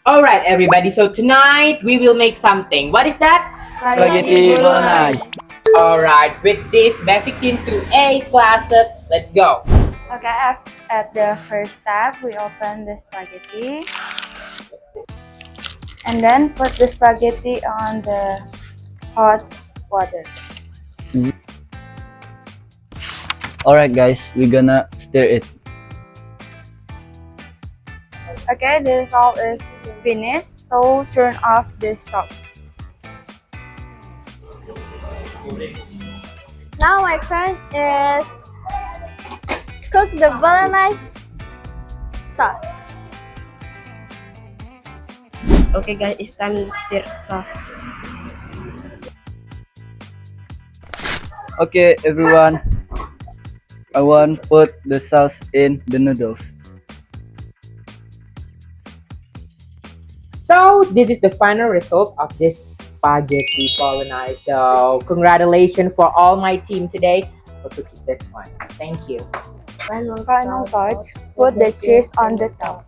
Alright, everybody, so tonight we will make something. What is that? Spaghetti Bolognese. Alright, with this basic team 2A classes, let's go. Okay, at the first step, we open the spaghetti and then put the spaghetti on the hot water. Alright guys, we're gonna stir it. Okay, this all is finished, so turn off the stove. Now my turn is cook the bolognese sauce. Okay guys, it's time to stir sauce. Okay everyone, I want put the sauce in the noodles. So, this is the final result of this spaghetti bolognese. So, congratulations for all my team today for cooking this one. Thank you. Final touch, put the cheese on the top.